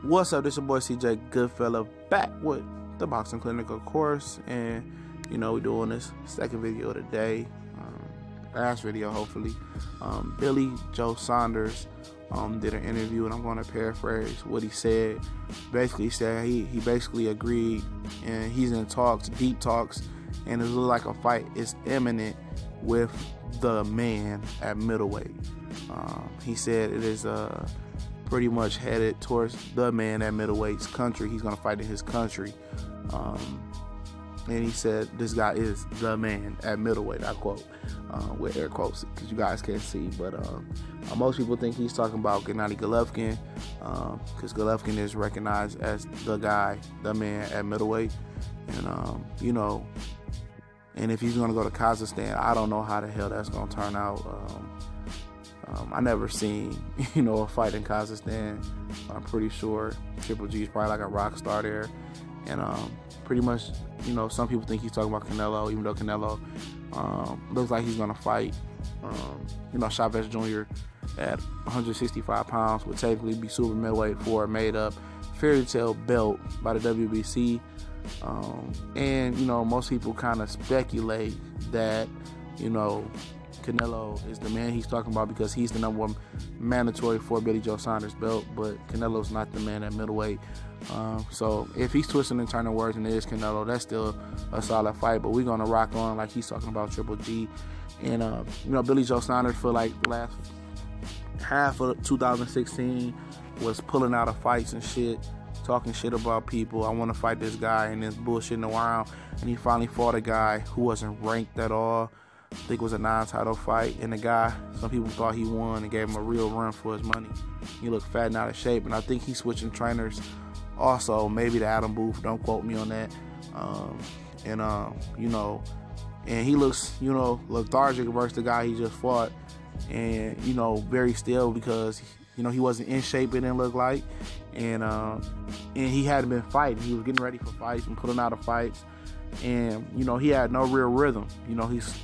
What's up? This your boy CJ Goodfella back with the Boxing Clinic, of course, and we're doing this second video today. Last video, hopefully. Billy Joe Saunders did an interview, and I'm going to paraphrase what he said. Basically, he said he basically agreed, and he's in talks, deep talks, and it looks like a fight is imminent with the man at middleweight. He said it is pretty much headed towards the man at middleweight's country. He's going to fight in his country. And he said this guy is the man at middleweight, I quote, with air quotes because you guys can't see. But most people think he's talking about Gennady Golovkin because Golovkin is recognized as the guy, the man at middleweight. And, and if he's going to go to Kazakhstan, I don't know how the hell that's going to turn out. I never seen, a fight in Kazakhstan. I'm pretty sure Triple G is probably like a rock star there. And pretty much, some people think he's talking about Canelo, even though Canelo looks like he's going to fight, Chavez Jr. at 165 pounds, would technically be super middleweight for a made-up fairy tale belt by the WBC. And, most people kind of speculate that, Canelo is the man he's talking about because he's the #1 mandatory for Billy Joe Saunders belt, but Canelo's not the man at middleweight. So if he's twisting and turning words and it is Canelo, that's still a solid fight, but we're going to rock on like he's talking about Triple G. And, Billy Joe Saunders for like the last half of 2016 was pulling out of fights and shit, talking shit about people. I want to fight this guy and then bullshitting around. And he finally fought a guy who wasn't ranked at all. I think it was a non-title fight, and the guy, some people thought he won and gave him a real run for his money. He looked fat and out of shape, and I think he's switching trainers also, maybe to Adam Booth, don't quote me on that. And he looks, lethargic versus the guy he just fought, and, very still because, he wasn't in shape, it didn't look like, and he hadn't been fighting. He was getting ready for fights and pulling out of fights. And he had no real rhythm.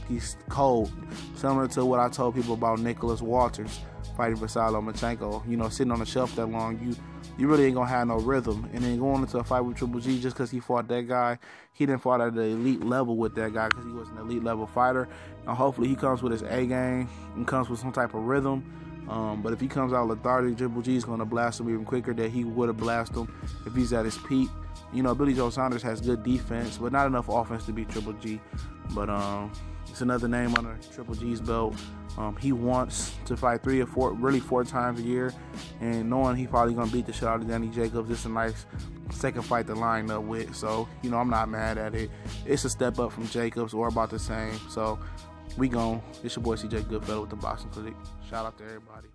He's cold, similar to what I told people about Nicholas Walters fighting Vasily Lomachenko. Sitting on the shelf that long, you really ain't gonna have no rhythm. And then going into a fight with Triple G, just because he fought that guy, he didn't fight at the elite level with that guy because he was an elite level fighter. And hopefully he comes with his A game and comes with some type of rhythm. But if he comes out lethargic, Triple G is gonna blast him even quicker than he would have blasted him if he's at his peak. Billy Joe Saunders has good defense, but not enough offense to beat Triple G. But it's another name under Triple G's belt. He wants to fight 3 or 4, really 4 times a year. And knowing he's probably going to beat the shit out of Danny Jacobs, it's a nice second fight to line up with. So, I'm not mad at it. It's a step up from Jacobs or about the same. So, we gone. It's your boy CJ Goodfella with the Boxing Clinic. Shout out to everybody.